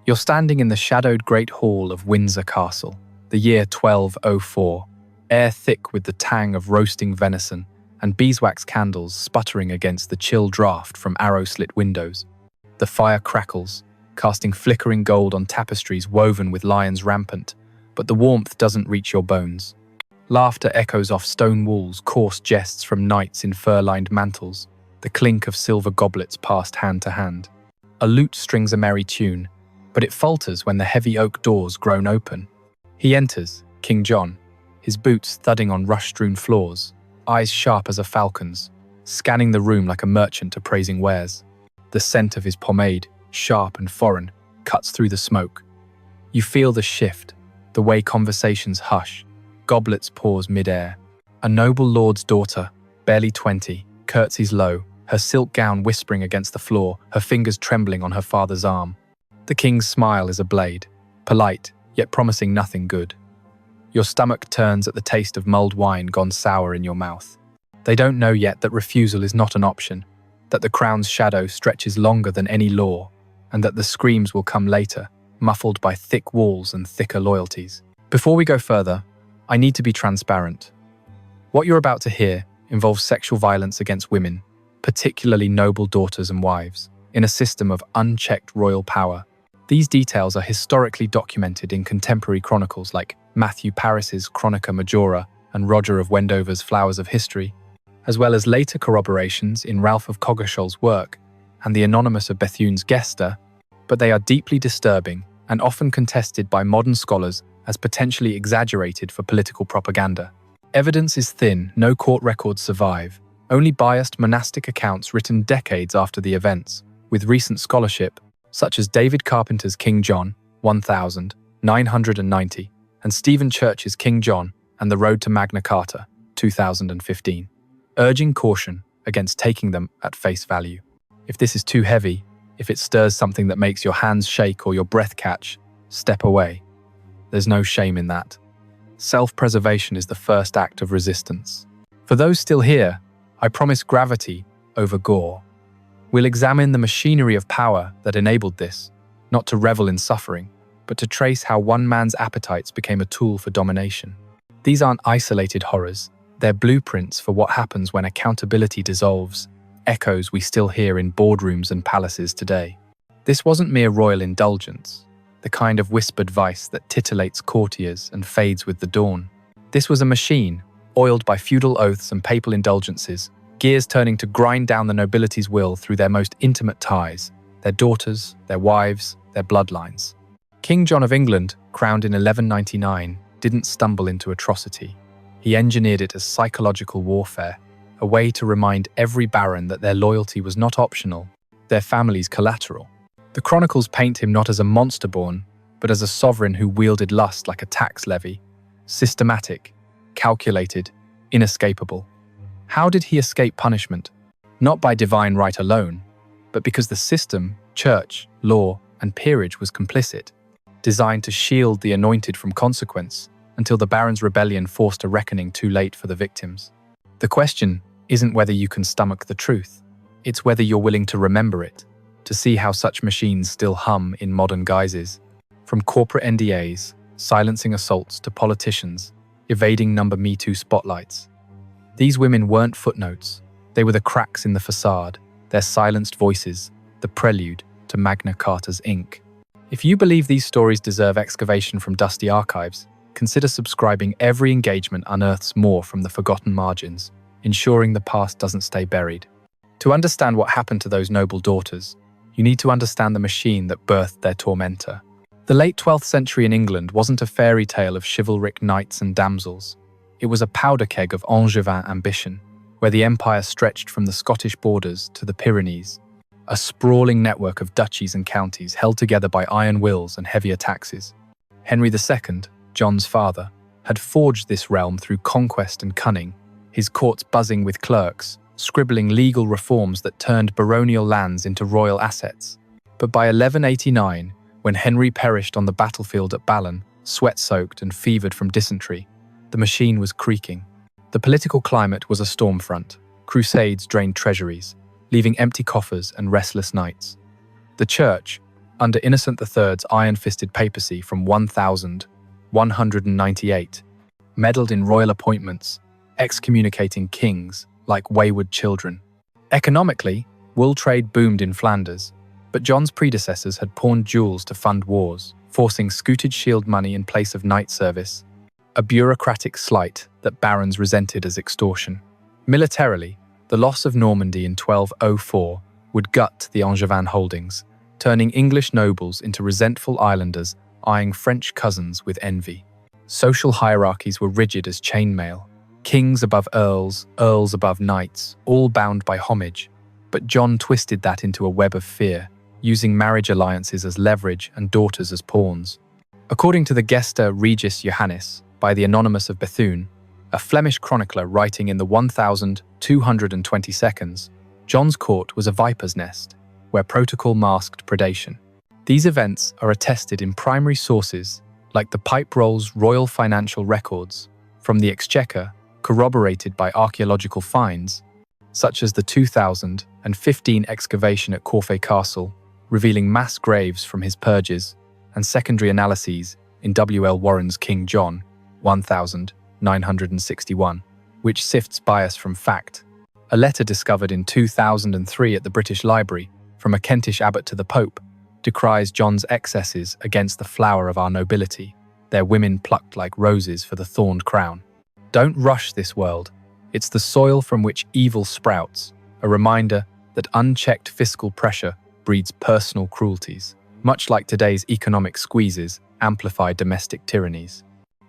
You're standing in the shadowed Great Hall of Windsor Castle, the year 1204, air thick with the tang of roasting venison and beeswax candles sputtering against the chill draft from arrow-slit windows. The fire crackles, casting flickering gold on tapestries woven with lions rampant, but the warmth doesn't reach your bones. Laughter echoes off stone walls, coarse jests from knights in fur-lined mantles, the clink of silver goblets passed hand to hand. A lute strings a merry tune, but it falters when the heavy oak doors groan open. He enters, King John, his boots thudding on rush-strewn floors, eyes sharp as a falcon's, scanning the room like a merchant appraising wares. The scent of his pomade, sharp and foreign, cuts through the smoke. You feel the shift, the way conversations hush, goblets pause mid-air. A noble lord's daughter, barely 20, curtsies low, her silk gown whispering against the floor, her fingers trembling on her father's arm. The king's smile is a blade, polite, yet promising nothing good. Your stomach turns at the taste of mulled wine gone sour in your mouth. They don't know yet that refusal is not an option, that the crown's shadow stretches longer than any law, and that the screams will come later, muffled by thick walls and thicker loyalties. Before we go further, I need to be transparent. What you're about to hear involves sexual violence against women, particularly noble daughters and wives, in a system of unchecked royal power. These details are historically documented in contemporary chronicles like Matthew Paris's Chronica Majora and Roger of Wendover's Flowers of History, as well as later corroborations in Ralph of Coggeshall's work and the Anonymous of Bethune's Gesta, but they are deeply disturbing and often contested by modern scholars as potentially exaggerated for political propaganda. Evidence is thin, no court records survive, only biased monastic accounts written decades after the events, with recent scholarship, such as David Carpenter's King John, 1990, and Stephen Church's King John and the Road to Magna Carta, 2015, urging caution against taking them at face value. If this is too heavy, if it stirs something that makes your hands shake or your breath catch, step away. There's no shame in that. Self-preservation is the first act of resistance. For those still here, I promise gravity over gore. We'll examine the machinery of power that enabled this, not to revel in suffering, but to trace how one man's appetites became a tool for domination. These aren't isolated horrors, they're blueprints for what happens when accountability dissolves, echoes we still hear in boardrooms and palaces today. This wasn't mere royal indulgence, the kind of whispered vice that titillates courtiers and fades with the dawn. This was a machine, oiled by feudal oaths and papal indulgences, gears turning to grind down the nobility's will through their most intimate ties, their daughters, their wives, their bloodlines. King John of England, crowned in 1199, didn't stumble into atrocity. He engineered it as psychological warfare, a way to remind every baron that their loyalty was not optional, their family's collateral. The chronicles paint him not as a monster born, but as a sovereign who wielded lust like a tax levy, systematic, calculated, inescapable. How did he escape punishment? Not by divine right alone, but because the system, church, law, and peerage was complicit, designed to shield the anointed from consequence until the Baron's rebellion forced a reckoning too late for the victims. The question isn't whether you can stomach the truth, it's whether you're willing to remember it, to see how such machines still hum in modern guises. From corporate NDAs, silencing assaults to politicians, evading number Me Too spotlights. These women weren't footnotes, they were the cracks in the facade, their silenced voices, the prelude to Magna Carta's ink. If you believe these stories deserve excavation from dusty archives, consider subscribing. Every engagement unearths more from the forgotten margins, ensuring the past doesn't stay buried. To understand what happened to those noble daughters, you need to understand the machine that birthed their tormentor. The late 12th century in England wasn't a fairy tale of chivalric knights and damsels. It was a powder keg of Angevin ambition, where the empire stretched from the Scottish borders to the Pyrenees, a sprawling network of duchies and counties held together by iron wills and heavier taxes. Henry II, John's father, had forged this realm through conquest and cunning, his courts buzzing with clerks, scribbling legal reforms that turned baronial lands into royal assets. But by 1189, when Henry perished on the battlefield at Ballon, sweat-soaked and fevered from dysentery, the machine was creaking. The political climate was a storm front. Crusades drained treasuries, leaving empty coffers and restless knights. The church, under Innocent III's iron-fisted papacy from 1198, meddled in royal appointments, excommunicating kings like wayward children. Economically, wool trade boomed in Flanders, but John's predecessors had pawned jewels to fund wars, forcing scooted shield money in place of knight service, a bureaucratic slight that barons resented as extortion. Militarily, the loss of Normandy in 1204 would gut the Angevin holdings, turning English nobles into resentful islanders eyeing French cousins with envy. Social hierarchies were rigid as chainmail. Kings above earls, earls above knights, all bound by homage. But John twisted that into a web of fear, using marriage alliances as leverage and daughters as pawns. According to the Gesta Regis Johannis by the Anonymous of Bethune, a Flemish chronicler writing in the 1222, John's court was a viper's nest, where protocol masked predation. These events are attested in primary sources like the Pipe Roll's Royal Financial Records, from the Exchequer, corroborated by archaeological finds, such as the 2015 excavation at Corfe Castle, revealing mass graves from his purges, and secondary analyses in W. L. Warren's King John, 1961, which sifts bias from fact. A letter discovered in 2003 at the British Library from a Kentish abbot to the Pope decries John's excesses against the flower of our nobility, their women plucked like roses for the thorned crown. Don't rush this world. It's the soil from which evil sprouts, a reminder that unchecked fiscal pressure breeds personal cruelties, much like today's economic squeezes amplify domestic tyrannies.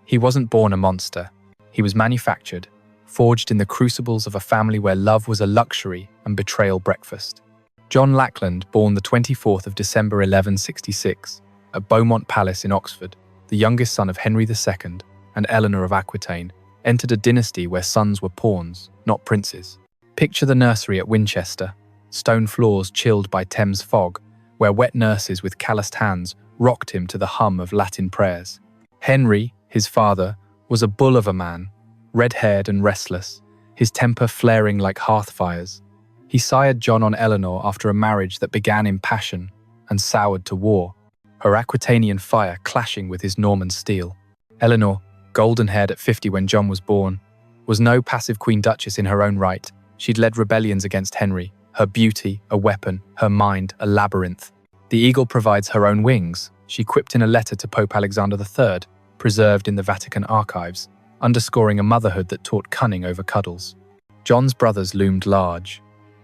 He wasn't born a monster. He was manufactured, forged in the crucibles of a family where love was a luxury and betrayal breakfast. John Lackland, born the 24th of December 1166, at Beaumont Palace in Oxford, the youngest son of Henry II and Eleanor of Aquitaine, entered a dynasty where sons were pawns, not princes. Picture the nursery at Winchester, stone floors chilled by Thames fog, where wet nurses with calloused hands rocked him to the hum of Latin prayers. Henry, his father, was a bull of a man, red-haired and restless, his temper flaring like hearth fires. He sired John on Eleanor after a marriage that began in passion and soured to war, her Aquitanian fire clashing with his Norman steel. Eleanor, golden-haired at 50 when John was born, was no passive Queen Duchess in her own right. She'd led rebellions against Henry, her beauty a weapon, her mind a labyrinth. The eagle provides her own wings, she quipped in a letter to Pope Alexander III, preserved in the Vatican archives, underscoring a motherhood that taught cunning over cuddles. John's brothers loomed large.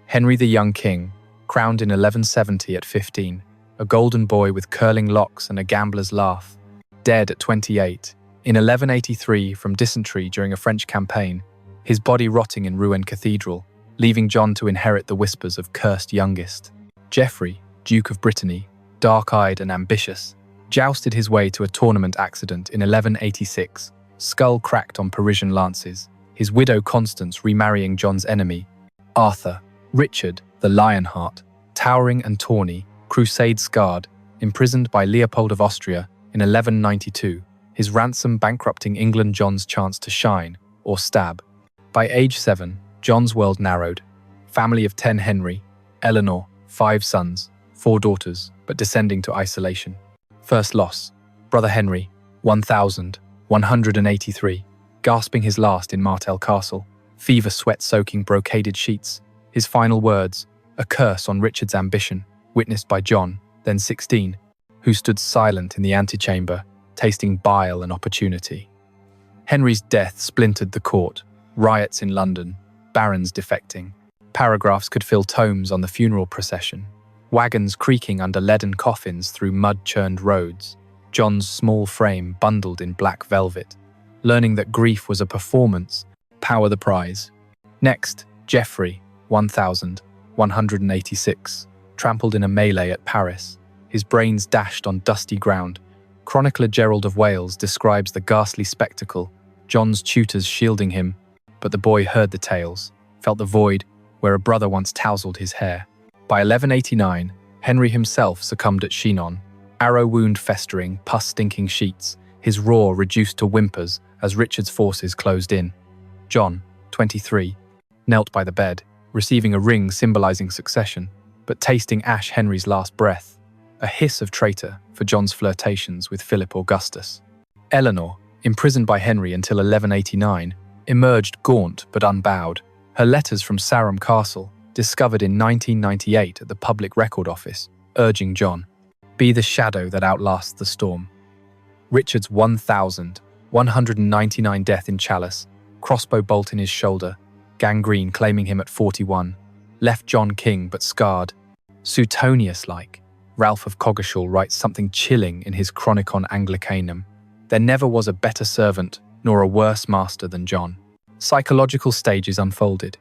Henry the young king, crowned in 1170 at 15, a golden boy with curling locks and a gambler's laugh, dead at 28, in 1183 from dysentery during a French campaign, his body rotting in Rouen Cathedral, leaving John to inherit the whispers of cursed youngest. Geoffrey, Duke of Brittany, dark-eyed and ambitious, jousted his way to a tournament accident in 1186, skull cracked on Parisian lances, his widow Constance remarrying John's enemy, Arthur. Richard, the Lionheart, towering and tawny, crusade-scarred, imprisoned by Leopold of Austria in 1192, his ransom bankrupting England John's chance to shine, or stab. By age 7, John's world narrowed. Family of 10 Henry, Eleanor, 5 sons, 4 daughters, but descending to isolation. First loss, brother Henry, 1183, gasping his last in Martel Castle, fever sweat-soaking brocaded sheets. His final words, a curse on Richard's ambition, witnessed by John, then 16, who stood silent in the antechamber, tasting bile and opportunity. Henry's death splintered the court, riots in London, barons defecting. Paragraphs could fill tomes on the funeral procession, wagons creaking under leaden coffins through mud-churned roads, John's small frame bundled in black velvet. Learning that grief was a performance, power the prize. Next, Geoffrey, 1186, trampled in a melee at Paris, his brains dashed on dusty ground. Chronicler Gerald of Wales describes the ghastly spectacle, John's tutors shielding him, but the boy heard the tales, felt the void where a brother once tousled his hair. By 1189, Henry himself succumbed at Chinon, arrow wound festering, pus-stinking sheets, his roar reduced to whimpers as Richard's forces closed in. John, 23, knelt by the bed, receiving a ring symbolizing succession, but tasting ash Henry's last breath. a hiss of traitor for John's flirtations with Philip Augustus. Eleanor, imprisoned by Henry until 1189, emerged gaunt but unbowed. Her letters from Sarum Castle, discovered in 1998 at the Public Record Office, urging John, "Be the shadow that outlasts the storm." Richard's 1,199 death in Chalice, crossbow bolt in his shoulder, gangrene claiming him at 41, left John king but scarred. Suetonius-like, Ralph of Coggeshall writes something chilling in his Chronicon Anglicanum. There never was a better servant nor a worse master than John. Psychological stages unfolded.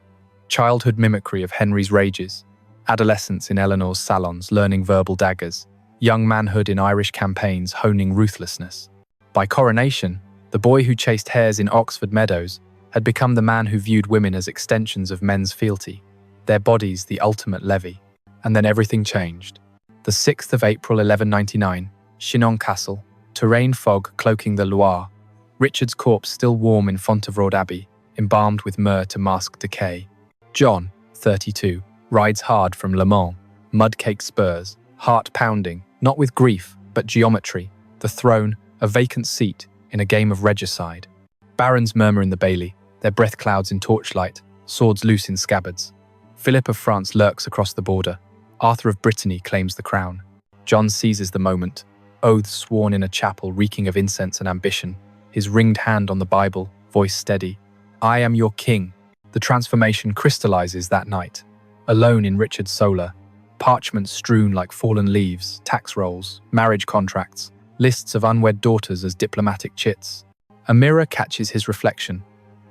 Childhood mimicry of Henry's rages, adolescence in Eleanor's salons learning verbal daggers, young manhood in Irish campaigns honing ruthlessness. By coronation, the boy who chased hares in Oxford meadows had become the man who viewed women as extensions of men's fealty, their bodies the ultimate levy. And then everything changed. The 6th of April 1199, Chinon Castle, terrain fog cloaking the Loire, Richard's corpse still warm in Fontevraud Abbey, embalmed with myrrh to mask decay. John, 32, rides hard from Le Mans, mud-caked spurs, heart pounding, not with grief, but geometry, the throne, a vacant seat in a game of regicide. Barons murmur in the bailey, their breath clouds in torchlight, swords loose in scabbards. Philip of France lurks across the border. Arthur of Brittany claims the crown. John seizes the moment, oaths sworn in a chapel reeking of incense and ambition, his ringed hand on the Bible, voice steady. "I am your king." The transformation crystallizes that night. Alone in Richard's solar, parchments strewn like fallen leaves, tax rolls, marriage contracts, lists of unwed daughters as diplomatic chits. A mirror catches his reflection,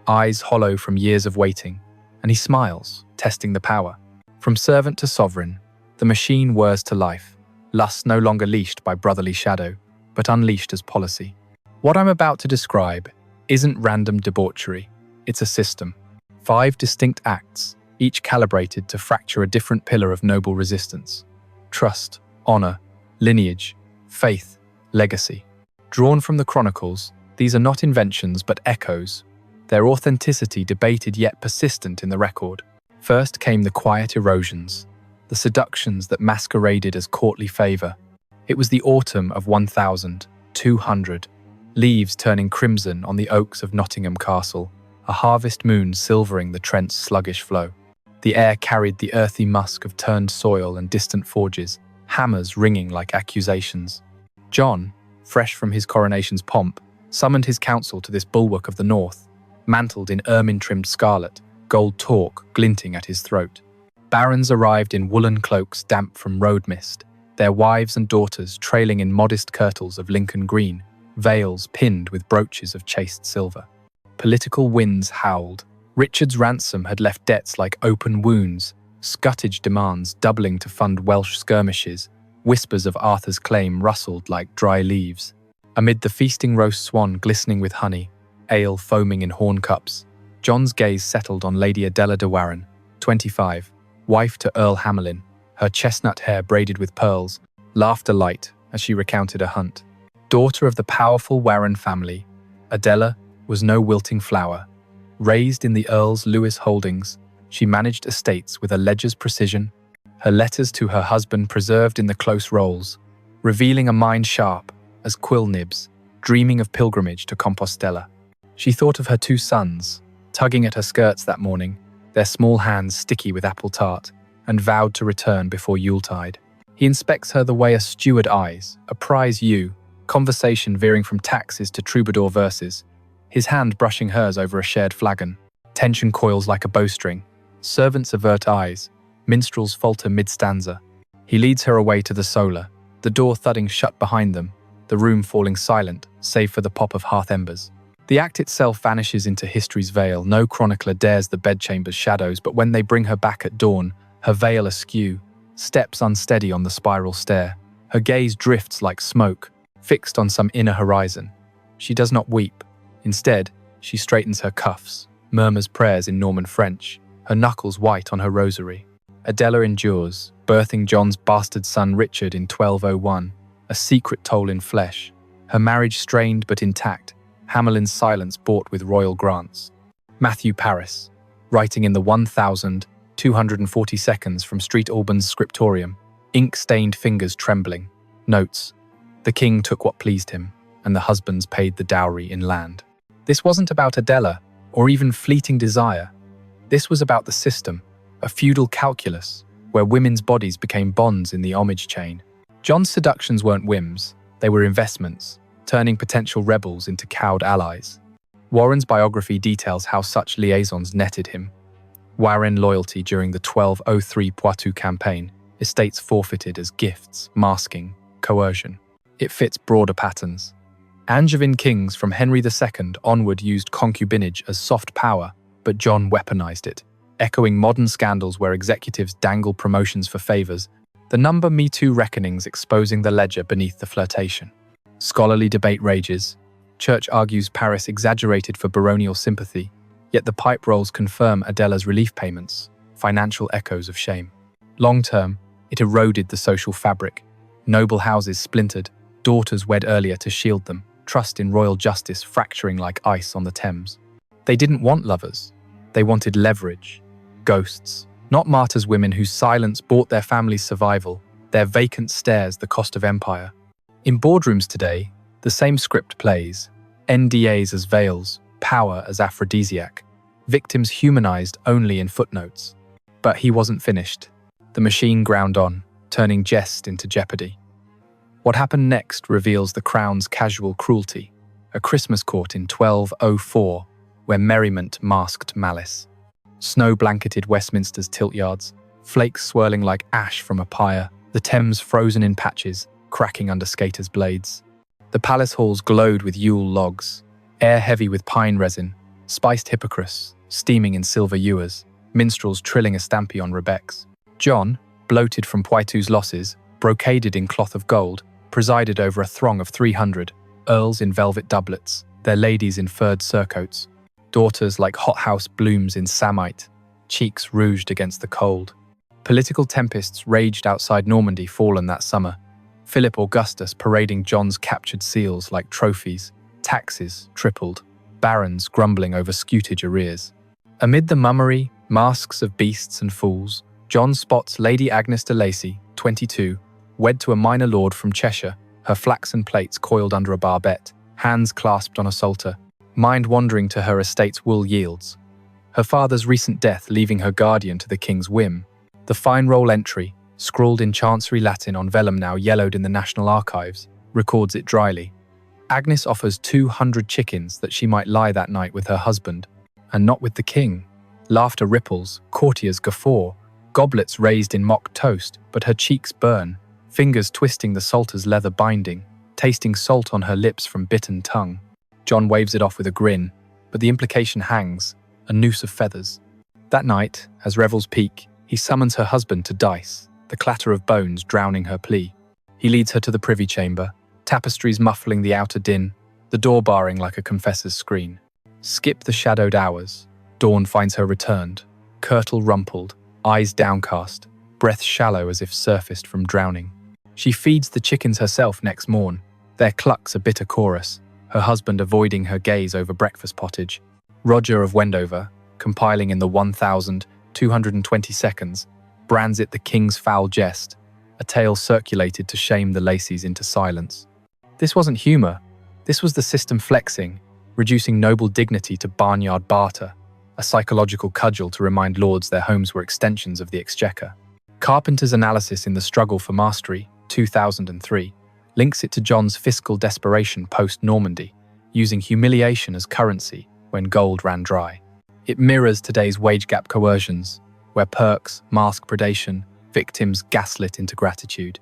eyes hollow from years of waiting, and he smiles, testing the power. From servant to sovereign, the machine whirs to life, lust no longer leashed by brotherly shadow, but unleashed as policy. What I'm about to describe isn't random debauchery, it's a system. 5 distinct acts, each calibrated to fracture a different pillar of noble resistance. Trust, honor, lineage, faith, legacy. Drawn from the Chronicles, these are not inventions but echoes, their authenticity debated yet persistent in the record. First came the quiet erosions, the seductions that masqueraded as courtly favor. It was the autumn of 1200, leaves turning crimson on the oaks of Nottingham Castle, a harvest moon silvering the Trent's sluggish flow. The air carried the earthy musk of turned soil and distant forges, hammers ringing like accusations. John, fresh from his coronation's pomp, summoned his council to this bulwark of the north, mantled in ermine-trimmed scarlet, gold torque glinting at his throat. Barons arrived in woolen cloaks damp from road mist, their wives and daughters trailing in modest kirtles of Lincoln green, veils pinned with brooches of chased silver. Political winds howled. Richard's ransom had left debts like open wounds, scutage demands doubling to fund Welsh skirmishes, whispers of Arthur's claim rustled like dry leaves. Amid the feasting roast swan glistening with honey, ale foaming in horn cups, John's gaze settled on Lady Adela de Warenne, 25, wife to Earl Hamelin, her chestnut hair braided with pearls, laughter light as she recounted a hunt. Daughter of the powerful Warenne family, Adela was no wilting flower. Raised in the Earl's Lewis holdings, she managed estates with a ledger's precision, her letters to her husband preserved in the close rolls, revealing a mind sharp as quill nibs, dreaming of pilgrimage to Compostela. She thought of her 2 sons, tugging at her skirts that morning, their small hands sticky with apple tart, and vowed to return before Yuletide. He inspects her the way a steward eyes, a prize ewe, conversation veering from taxes to troubadour verses, his hand brushing hers over a shared flagon. Tension coils like a bowstring. Servants avert eyes. Minstrels falter mid-stanza. He leads her away to the solar, the door thudding shut behind them, the room falling silent, save for the pop of hearth embers. The act itself vanishes into history's veil. No chronicler dares the bedchamber's shadows, but when they bring her back at dawn, her veil askew, steps unsteady on the spiral stair. Her gaze drifts like smoke, fixed on some inner horizon. She does not weep. Instead, she straightens her cuffs, murmurs prayers in Norman French, her knuckles white on her rosary. Adela endures, birthing John's bastard son Richard in 1201, a secret toll in flesh, her marriage strained but intact, Hamelin's silence bought with royal grants. Matthew Paris, writing in the 1,240 seconds from St Albans scriptorium, ink-stained fingers trembling, Notes: the king took what pleased him, and the husbands paid the dowry in land. This wasn't about Adela, or even fleeting desire. This was about the system, a feudal calculus, where women's bodies became bonds in the homage chain. John's seductions weren't whims, they were investments, turning potential rebels into cowed allies. Warren's biography details how such liaisons netted him. Warren loyalty during the 1203 Poitou campaign, estates forfeited as gifts, masking, coercion. It fits broader patterns. Angevin kings from Henry II onward used concubinage as soft power, but John weaponized it, echoing modern scandals where executives dangle promotions for favors. The number Me Too reckonings exposing the ledger beneath the flirtation. Scholarly debate rages. Church argues Paris exaggerated for baronial sympathy, yet the pipe rolls confirm Adela's relief payments, financial echoes of shame. Long-term, it eroded the social fabric. Noble houses splintered, daughters wed earlier to shield them, trust in royal justice fracturing like ice on the Thames. They didn't want lovers. They wanted leverage. Ghosts, not martyrs, women whose silence bought their family's survival, their vacant stares the cost of empire. In boardrooms today, the same script plays. NDAs as veils, power as aphrodisiac, victims humanized only in footnotes. But he wasn't finished. The machine ground on, turning jest into jeopardy. What happened next reveals the crown's casual cruelty, a Christmas court in 1204, where merriment masked malice. Snow-blanketed Westminster's tilt yards, flakes swirling like ash from a pyre, the Thames frozen in patches, cracking under skaters' blades. The palace halls glowed with Yule logs, air heavy with pine resin, spiced hippocras, steaming in silver ewers, minstrels trilling a stampy on rebecs. John, bloated from Poitou's losses, brocaded in cloth of gold, presided over a throng of 300, earls in velvet doublets, their ladies in furred surcoats, daughters like hothouse blooms in samite, cheeks rouged against the cold. Political tempests raged outside Normandy fallen that summer, Philip Augustus parading John's captured seals like trophies, taxes tripled, barons grumbling over scutage arrears. Amid the mummery, masks of beasts and fools, John spots Lady Agnes de Lacy, 22, wed to a minor lord from Cheshire, her flaxen plaits coiled under a barbette, hands clasped on a psalter, mind wandering to her estate's wool yields. Her father's recent death leaving her guardian to the king's whim. The fine roll entry, scrawled in Chancery Latin on vellum now yellowed in the National Archives, records it dryly. Agnes offers 200 chickens that she might lie that night with her husband, and not with the king. Laughter ripples, courtiers guffaw, goblets raised in mock toast, but her cheeks burn, fingers twisting the psalter's leather binding, tasting salt on her lips from bitten tongue. John waves it off with a grin, but the implication hangs, a noose of feathers. That night, as revels peak, he summons her husband to dice, the clatter of bones drowning her plea. He leads her to the privy chamber, tapestries muffling the outer din, the door barring like a confessor's screen. Skip the shadowed hours. Dawn finds her returned, kirtle rumpled, eyes downcast, breath shallow as if surfaced from drowning. She feeds the chickens herself next morn, their clucks a bitter chorus, her husband avoiding her gaze over breakfast pottage. Roger of Wendover, compiling in the 1,220 seconds, brands it the king's foul jest, a tale circulated to shame the Lacys into silence. This wasn't humour, this was the system flexing, reducing noble dignity to barnyard barter, a psychological cudgel to remind lords their homes were extensions of the exchequer. Carpenter's analysis in The Struggle for Mastery, 2003, links it to John's fiscal desperation post-Normandy, using humiliation as currency when gold ran dry. It mirrors today's wage gap coercions, where perks mask predation, victims gaslit into gratitude.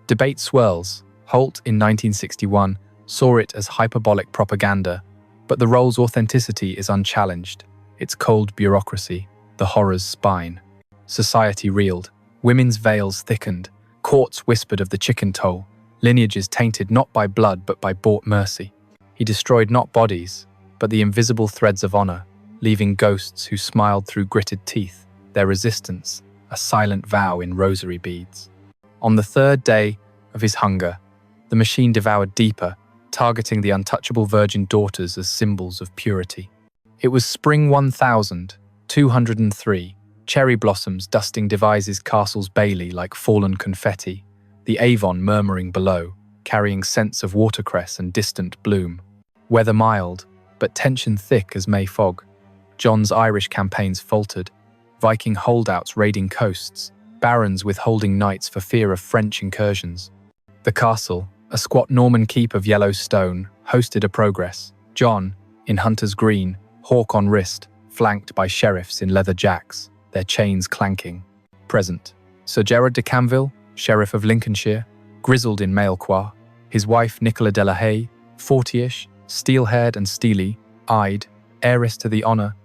Debate swirls. Holt in 1961 saw it as hyperbolic propaganda, but the role's authenticity is unchallenged. Its cold bureaucracy, the horror's spine. Society reeled, women's veils thickened, courts whispered of the chicken toll, lineages tainted not by blood but by bought mercy. He destroyed not bodies, but the invisible threads of honor, leaving ghosts who smiled through gritted teeth, their resistance, a silent vow in rosary beads. On the third day of his hunger, the machine devoured deeper, targeting the untouchable virgin daughters as symbols of purity. It was spring 1203, cherry blossoms dusting Devizes Castle's bailey like fallen confetti, the Avon murmuring below, carrying scents of watercress and distant bloom. Weather mild, but tension thick as May fog. John's Irish campaigns faltered, Viking holdouts raiding coasts, barons withholding knights for fear of French incursions. The castle, a squat Norman keep of yellow stone, hosted a progress. John, in hunter's green, hawk on wrist, flanked by sheriffs in leather jacks, their chains clanking. Present, Sir Gerard de Camville, Sheriff of Lincolnshire, grizzled in mailcoir, his wife Nichola de Lacy, 40-ish, steel-haired and steely-eyed, heiress to the honour,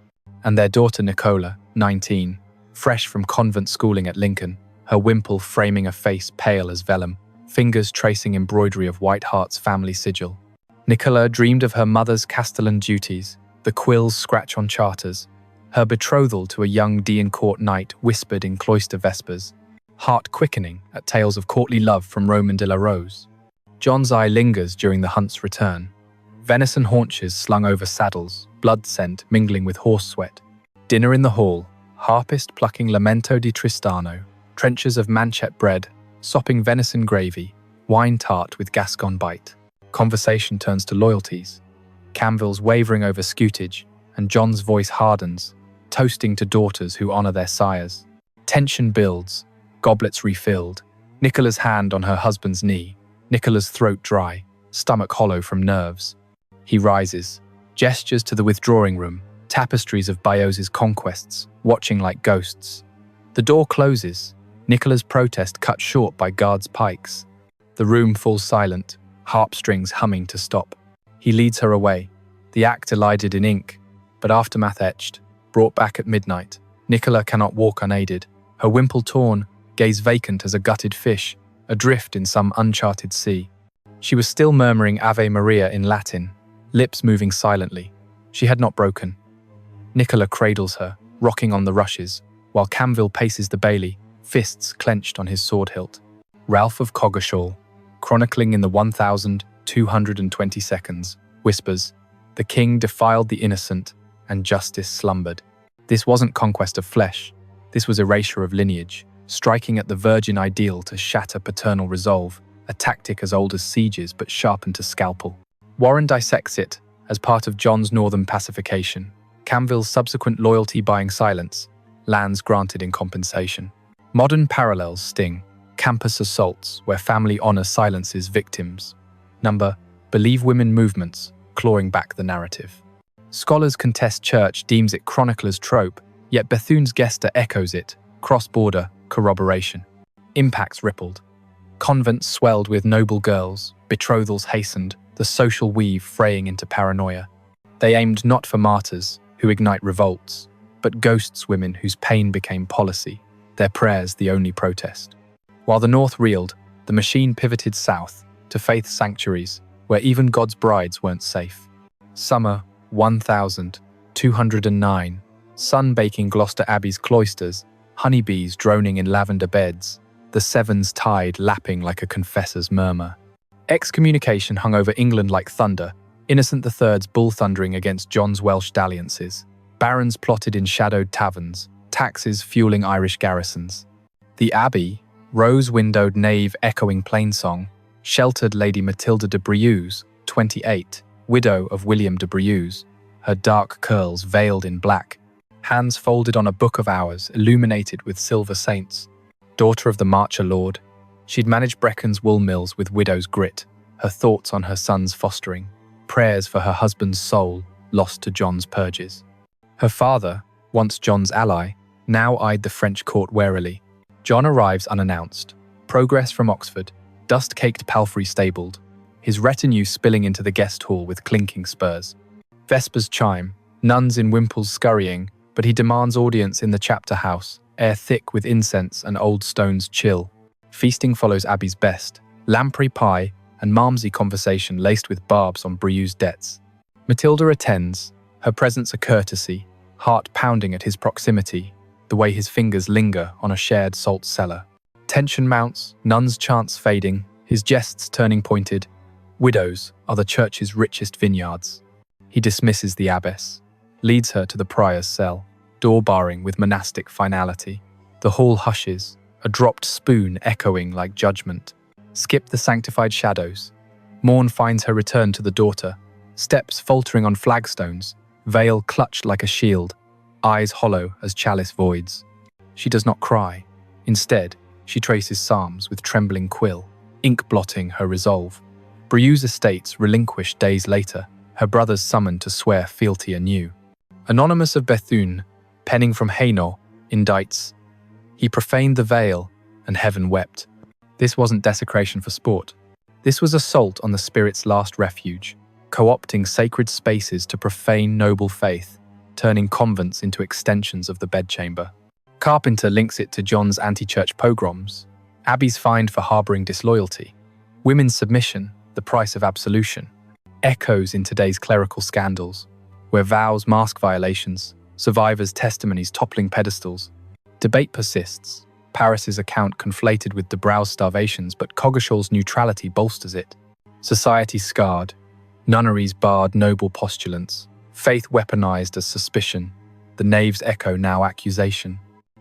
and their daughter Nichola, 19, fresh from convent schooling at Lincoln, her wimple framing a face pale as vellum, fingers tracing embroidery of White Hart's family sigil. Nichola dreamed of her mother's castellan duties, the quill's scratch on charters, her betrothal to a young D'Incourt knight whispered in cloister vespers, heart quickening at tales of courtly love from Roman de la Rose. John's eye lingers during the hunt's return. Venison haunches slung over saddles, blood scent mingling with horse sweat. Dinner in the hall, harpist plucking Lamento di Tristano, trenchers of manchet bread, sopping venison gravy, wine tart with Gascon bite. Conversation turns to loyalties. Camville's wavering over scutage, and John's voice hardens, toasting to daughters who honour their sires. Tension builds, goblets refilled, Nichola's hand on her husband's knee, Nichola's throat dry, stomach hollow from nerves. He rises, gestures to the withdrawing room, tapestries of Bayeux's conquests, watching like ghosts. The door closes, Nichola's protest cut short by guards' pikes. The room falls silent, harp-strings humming to stop. He leads her away, the act elided in ink, but aftermath etched, brought back at midnight. Nichola cannot walk unaided, her wimple torn, gaze vacant as a gutted fish, adrift in some uncharted sea. She was still murmuring Ave Maria in Latin, lips moving silently. She had not broken. Nichola cradles her, rocking on the rushes, while Camville paces the bailey, fists clenched on his sword hilt. Ralph of Coggeshall, chronicling in the 1,220 seconds, whispers, "The king defiled the innocent, and justice slumbered." This wasn't conquest of flesh. This was erasure of lineage, striking at the virgin ideal to shatter paternal resolve, a tactic as old as sieges but sharpened to scalpel. Warren dissects it as part of John's northern pacification, Camville's subsequent loyalty-buying silence, lands granted in compensation. Modern parallels sting, campus assaults where family honor silences victims. Number, believe women movements, clawing back the narrative. Scholars contest church deems it chroniclers trope, yet Bethune's Gesta echoes it, cross-border corroboration. Impacts rippled. Convents swelled with noble girls, betrothals hastened, the social weave fraying into paranoia. They aimed not for martyrs, who ignite revolts, but ghosts women whose pain became policy, their prayers the only protest. While the north reeled, the machine pivoted south, to faith sanctuaries, where even God's brides weren't safe. Summer 1209, sun-baking Gloucester Abbey's cloisters, honeybees droning in lavender beds, the Sevens tide lapping like a confessor's murmur. Excommunication hung over England like thunder, Innocent III's bull-thundering against John's Welsh dalliances, barons plotted in shadowed taverns, taxes fueling Irish garrisons. The Abbey, rose-windowed nave echoing plainsong, sheltered Lady Matilda de Brieux, 28, widow of William de Brieux, her dark curls veiled in black, hands folded on a book of hours illuminated with silver saints. Daughter of the Marcher Lord, she'd managed Breckon's wool mills with widow's grit, her thoughts on her son's fostering, prayers for her husband's soul lost to John's purges. Her father, once John's ally, now eyed the French court warily. John arrives unannounced, progress from Oxford, dust-caked palfrey stabled, his retinue spilling into the guest hall with clinking spurs. Vespers chime, nuns in wimples scurrying, but he demands audience in the chapter house, air thick with incense and old stones chill. Feasting follows Abbey's best, lamprey pie and malmsey conversation laced with barbs on Brieux's debts. Matilda attends, her presence a courtesy, heart pounding at his proximity, the way his fingers linger on a shared salt cellar. Tension mounts, nuns' chants fading, his jests turning pointed. Widows are the church's richest vineyards. He dismisses the abbess, leads her to the prior's cell, door barring with monastic finality. The hall hushes, a dropped spoon echoing like judgment. Skip the sanctified shadows. Morn finds her return to the daughter, steps faltering on flagstones, veil clutched like a shield, eyes hollow as chalice voids. She does not cry. Instead, she traces psalms with trembling quill, ink blotting her resolve. Brioux's estates relinquished days later, her brothers summoned to swear fealty anew. Anonymous of Bethune, penning from Hainault, indicts, he profaned the veil, and heaven wept. This wasn't desecration for sport. This was assault on the spirit's last refuge, co-opting sacred spaces to profane noble faith, turning convents into extensions of the bedchamber. Carpenter links it to John's anti-church pogroms, abbeys fined for harboring disloyalty, women's submission, the price of absolution, echoes in today's clerical scandals, where vows mask violations, survivors' testimonies toppling pedestals. Debate persists, Paris's account conflated with de Brau's starvations, but Coggeshall's neutrality bolsters it. Society scarred, nunneries barred noble postulants, faith weaponized as suspicion, the knaves echo now accusation.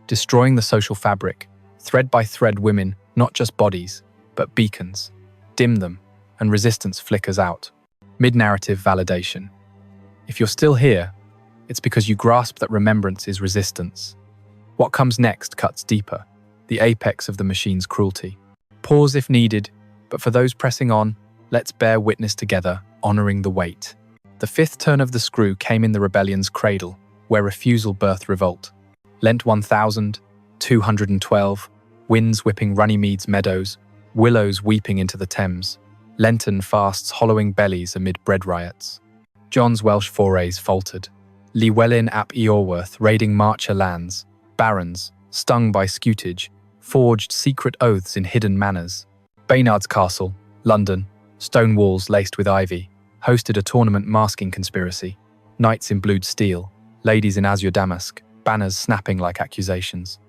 Destroying the social fabric, thread by thread women, not just bodies, but beacons, dim them, and resistance flickers out. Mid-narrative validation. If you're still here, it's because you grasp that remembrance is resistance. What comes next cuts deeper, the apex of the machine's cruelty. Pause if needed, but for those pressing on, let's bear witness together, honoring the wait. The fifth turn of the screw came in the rebellion's cradle, where refusal birthed revolt. Lent 1212, winds whipping Runnymede's meadows, willows weeping into the Thames, Lenten fasts hollowing bellies amid bread riots. John's Welsh forays faltered. Llywelyn ap Iorwerth raiding Marcher lands, barons, stung by scutage, forged secret oaths in hidden manors. Baynard's Castle, London, stone walls laced with ivy, hosted a tournament masking conspiracy. Knights in blued steel, ladies in azure damask, banners snapping like accusations.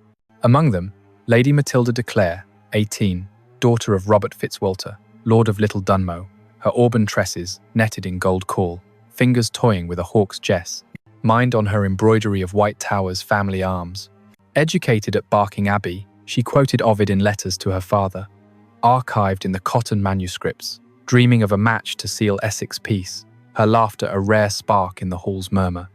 Among them, Lady Matilda de Clare, 18, daughter of Robert FitzWalter, Lord of Little Dunmow, her auburn tresses netted in gold caul, fingers toying with a hawk's jess, mind on her embroidery of White Tower's family arms. Educated at Barking Abbey, she quoted Ovid in letters to her father, archived in the Cotton manuscripts, dreaming of a match to seal Essex peace, her laughter a rare spark in the hall's murmur.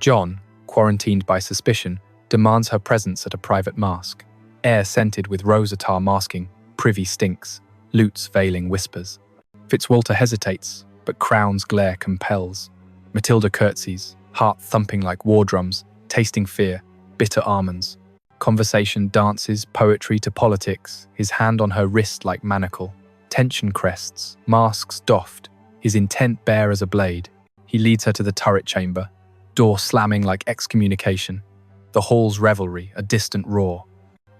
John, quarantined by suspicion, demands her presence at a private masque. Air scented with rose attar masking, privy stinks, lutes veiling whispers. FitzWalter hesitates, but crown's glare compels. Matilda curtsies, heart thumping like war drums, tasting fear, bitter almonds. Conversation dances poetry to politics, his hand on her wrist like manacle. Tension crests, masks doffed, his intent bare as a blade. He leads her to the turret chamber, door slamming like excommunication. The hall's revelry, a distant roar.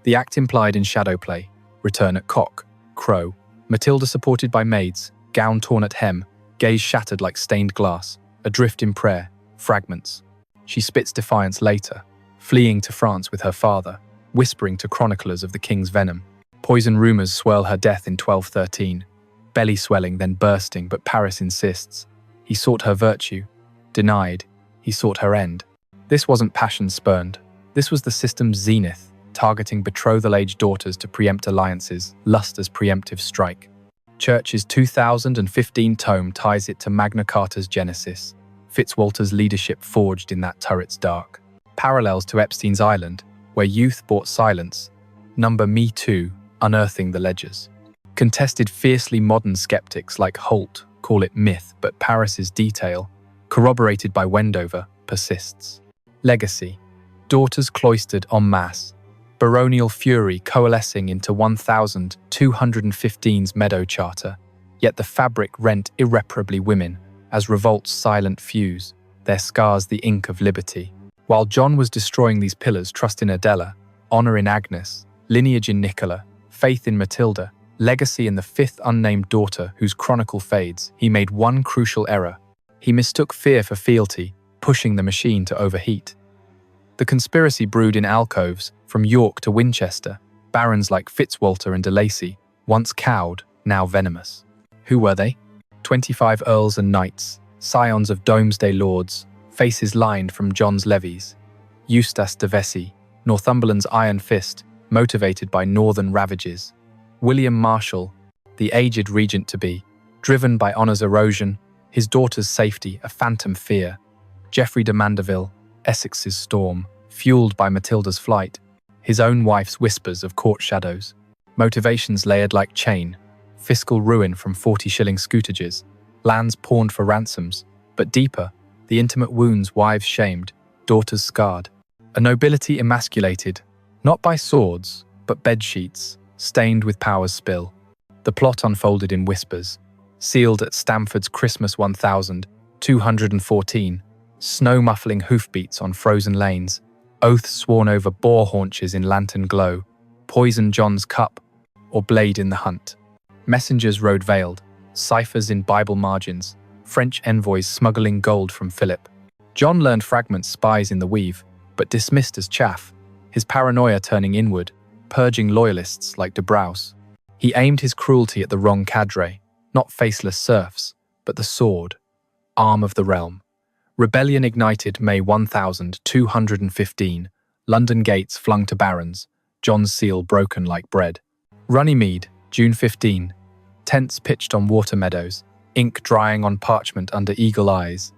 The act implied in shadow play, return at cock, crow. Matilda supported by maids, gown torn at hem, gaze shattered like stained glass, adrift in prayer, fragments. She spits defiance later, fleeing to France with her father, whispering to chroniclers of the king's venom. Poison rumours swirl her death in 1213, belly swelling then bursting, but Paris insists. He sought her virtue, denied, he sought her end. This wasn't passion spurned. This was the system's zenith, targeting betrothal-age daughters to preempt alliances, lust as preemptive strike. Church's 2015 tome ties it to Magna Carta's genesis, FitzWalter's leadership forged in that turret's dark. Parallels to Epstein's Island, where youth bought silence, number Me Too, unearthing the ledgers. Contested fiercely modern skeptics like Holt call it myth, but Paris's detail, corroborated by Wendover, persists. Legacy. Daughters cloistered en masse. Baronial fury coalescing into 1215's Meadow Charter. Yet the fabric rent irreparably women, as revolts silent fuse, their scars the ink of liberty. While John was destroying these pillars, trust in Adela, honor in Agnes, lineage in Nichola, faith in Matilda, legacy in the fifth unnamed daughter whose chronicle fades, he made one crucial error. He mistook fear for fealty, pushing the machine to overheat. The conspiracy brewed in alcoves, from York to Winchester, barons like FitzWalter and de Lacy, once cowed, now venomous. Who were they? 25 earls and knights, scions of Domesday lords, faces lined from John's levies. Eustace de Vesey, Northumberland's iron fist, motivated by northern ravages. William Marshall, the aged regent-to-be, driven by honour's erosion, his daughter's safety a phantom fear. Geoffrey de Mandeville, Essex's storm, fueled by Matilda's flight, his own wife's whispers of court shadows, motivations layered like chain, fiscal ruin from 40-shilling scoutages, lands pawned for ransoms, but deeper, the intimate wounds wives shamed, daughters scarred, a nobility emasculated, not by swords, but bedsheets, stained with power's spill. The plot unfolded in whispers, sealed at Stamford's Christmas 1214, snow-muffling hoofbeats on frozen lanes, oaths sworn over boar haunches in lantern glow, poison John's cup, or blade in the hunt. Messengers rode veiled, ciphers in Bible margins, French envoys smuggling gold from Philip. John learned fragments spies in the weave, but dismissed as chaff, his paranoia turning inward, purging loyalists like de Braus. He aimed his cruelty at the wrong cadre, not faceless serfs, but the sword, arm of the realm. Rebellion ignited May 1215, London gates flung to barons, John's seal broken like bread. Runnymede, June 15, tents pitched on water meadows, ink drying on parchment under eagle eyes.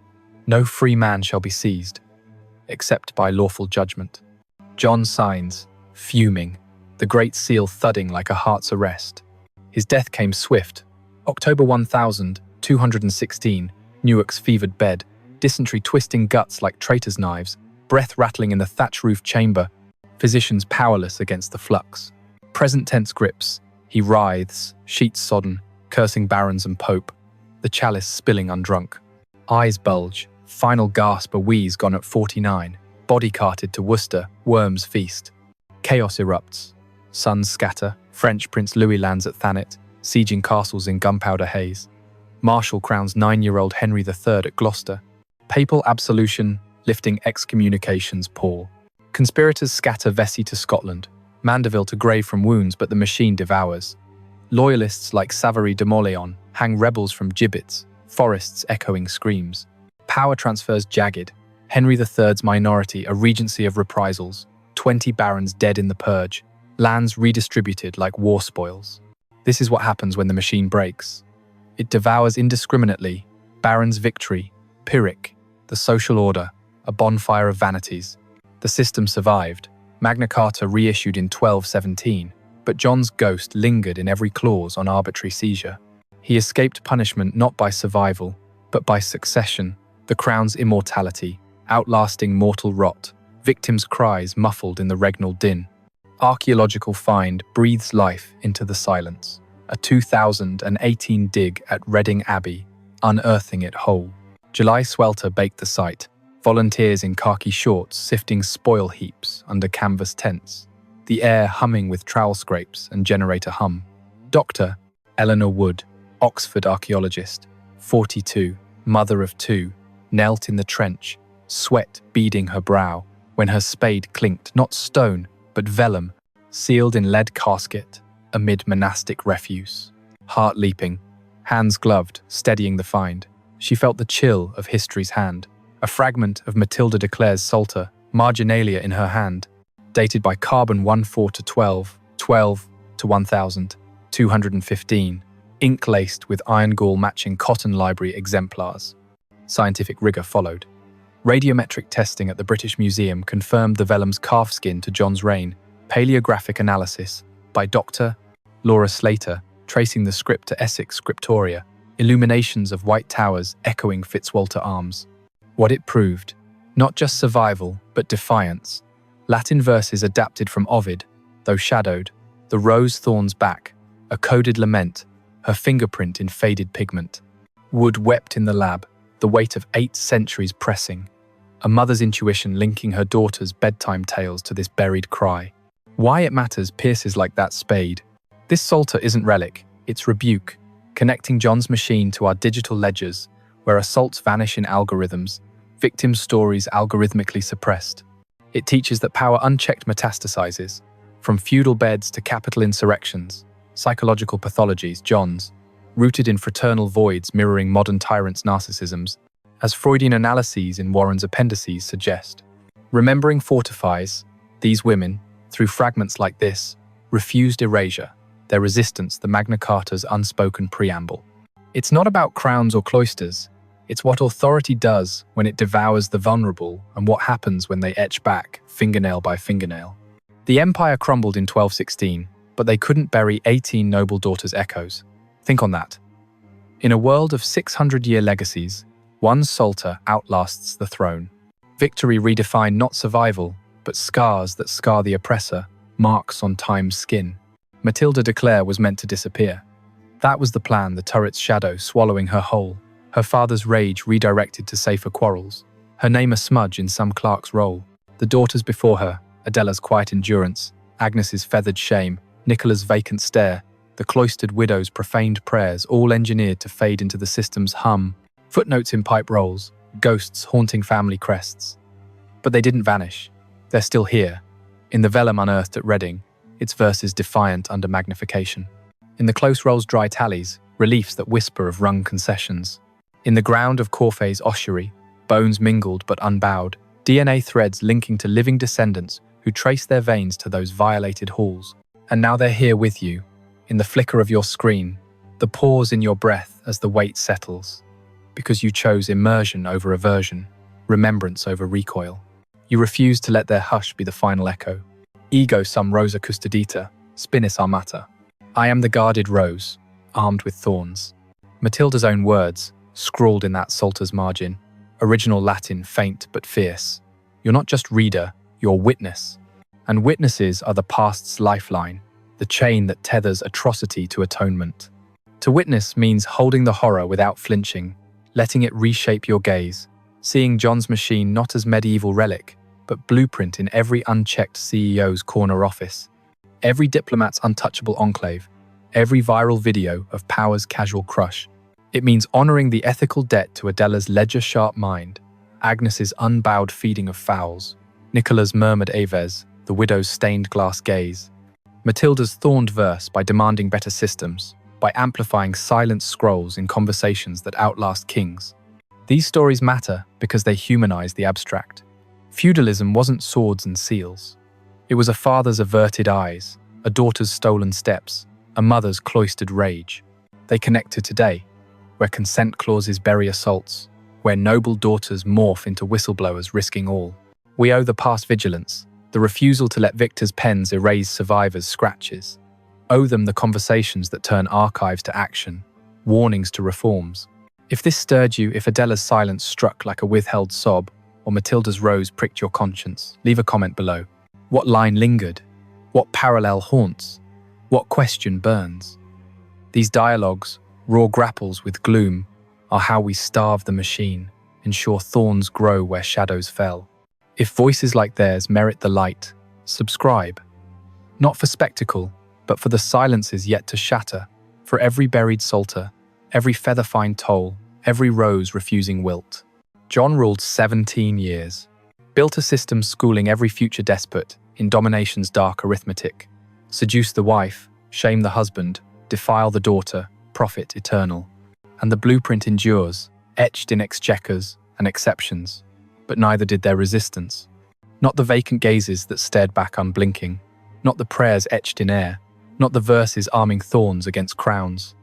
No free man shall be seized, except by lawful judgment. John signs, fuming, the great seal thudding like a heart's arrest. His death came swift. October 1216, Newark's fevered bed, dysentery twisting guts like traitors' knives, breath rattling in the thatch-roofed chamber, physicians powerless against the flux. Present tense grips, he writhes, sheets sodden, cursing barons and pope, the chalice spilling undrunk. Eyes bulge, final gasp a wheeze gone at 49, body carted to Worcester, Worms feast. Chaos erupts, suns scatter, French Prince Louis lands at Thanet, sieging castles in gunpowder haze. Marshal crowns 9-year-old Henry III at Gloucester. Papal absolution, lifting excommunications pall. Conspirators scatter Vesey to Scotland, Mandeville to grave from wounds but the machine devours. Loyalists like Savary de Moléon hang rebels from gibbets, forests echoing screams. Power transfers jagged, Henry III's minority a regency of reprisals, 20 barons dead in the purge, lands redistributed like war spoils. This is what happens when the machine breaks. It devours indiscriminately, barons' victory, Pyrrhic, the social order, a bonfire of vanities. The system survived, Magna Carta reissued in 1217, but John's ghost lingered in every clause on arbitrary seizure. He escaped punishment not by survival, but by succession, the crown's immortality, outlasting mortal rot, victims' cries muffled in the regnal din. Archaeological find breathes life into the silence. A 2018 dig at Reading Abbey, unearthing it whole. July swelter baked the site, volunteers in khaki shorts sifting spoil heaps under canvas tents, the air humming with trowel scrapes and generator hum. Dr. Eleanor Wood, Oxford archaeologist, 42, mother of 2, knelt in the trench, sweat beading her brow, when her spade clinked not stone, but vellum, sealed in lead casket, amid monastic refuse. Heart leaping, hands gloved, steadying the find. She felt the chill of history's hand. A fragment of Matilda de Clare's Psalter, marginalia in her hand, dated by carbon 14 to 12, 12 to 1215, ink-laced with iron gall matching Cotton Library exemplars. Scientific rigour followed. Radiometric testing at the British Museum confirmed the vellum's calfskin to John's reign. Paleographic analysis by Dr. Laura Slater, tracing the script to Essex scriptoria, illuminations of white towers echoing FitzWalter arms. What it proved, not just survival, but defiance. Latin verses adapted from Ovid, though shadowed, the rose thorns back, a coded lament, her fingerprint in faded pigment. Wood wept in the lab, the weight of 8 centuries pressing, a mother's intuition linking her daughter's bedtime tales to this buried cry. Why it matters pierces like that spade. This Psalter isn't relic, it's rebuke, connecting John's machine to our digital ledgers, where assaults vanish in algorithms, victim stories algorithmically suppressed. It teaches that power unchecked metastasizes, from feudal beds to capital insurrections, psychological pathologies, John's, rooted in fraternal voids mirroring modern tyrants' narcissisms, as Freudian analyses in Warren's appendices suggest. Remembering fortifies, these women, through fragments like this, refused erasure. their resistance the Magna Carta's unspoken preamble. It's not about crowns or cloisters. It's what authority does when it devours the vulnerable and what happens when they etch back, fingernail by fingernail. The empire crumbled in 1216, but they couldn't bury 18 noble daughters' echoes. Think on that. In a world of 600-year legacies, one Salter outlasts the throne. Victory redefined not survival, but scars that scar the oppressor, marks on time's skin. Matilda de Clare was meant to disappear. That was the plan, the turret's shadow swallowing her whole, her father's rage redirected to safer quarrels, her name a smudge in some clerk's roll. The daughters before her, Adela's quiet endurance, Agnes's feathered shame, Nichola's vacant stare, the cloistered widow's profaned prayers, all engineered to fade into the system's hum, footnotes in pipe rolls, ghosts haunting family crests. But they didn't vanish. They're still here, in the vellum unearthed at Reading, its verses defiant under magnification. In the close rolls' dry tallies, reliefs that whisper of wrung concessions. In the ground of Corfe's ossuary, bones mingled but unbowed, DNA threads linking to living descendants who trace their veins to those violated halls. And now they're here with you, in the flicker of your screen, the pause in your breath as the weight settles. Because you chose immersion over aversion, remembrance over recoil. You refuse to let their hush be the final echo. Ego sum rosa custodita, spinis armata. I am the guarded rose, armed with thorns. Matilda's own words, scrawled in that Salter's margin, original Latin faint but fierce. You're not just reader, you're witness. And witnesses are the past's lifeline, the chain that tethers atrocity to atonement. To witness means holding the horror without flinching, letting it reshape your gaze, seeing John's machine not as medieval relic, but blueprint in every unchecked CEO's corner office, every diplomat's untouchable enclave, every viral video of power's casual crush. It means honoring the ethical debt to Adela's ledger-sharp mind, Agnes's unbowed feeding of fowls, Nichola's murmured aves, the widow's stained glass gaze, Matilda's thorned verse by demanding better systems, by amplifying silent scrolls in conversations that outlast kings. These stories matter because they humanize the abstract. Feudalism wasn't swords and seals. It was a father's averted eyes, a daughter's stolen steps, a mother's cloistered rage. They connect to today, where consent clauses bury assaults, where noble daughters morph into whistleblowers risking all. We owe the past vigilance, the refusal to let victors' pens erase survivors' scratches. Owe them the conversations that turn archives to action, warnings to reforms. If this stirred you, if Adela's silence struck like a withheld sob, or Matilda's rose pricked your conscience, leave a comment below. What line lingered? What parallel haunts? What question burns? These dialogues, raw grapples with gloom, are how we starve the machine, ensure thorns grow where shadows fell. If voices like theirs merit the light, subscribe. Not for spectacle, but for the silences yet to shatter, for every buried Salter, every feather-fine toll, every rose refusing wilt. John ruled 17 years, built a system schooling every future despot in domination's dark arithmetic, seduce the wife, shame the husband, defile the daughter, profit eternal. And the blueprint endures, etched in exchequers and exceptions, but neither did their resistance. Not the vacant gazes that stared back unblinking, not the prayers etched in air, not the verses arming thorns against crowns,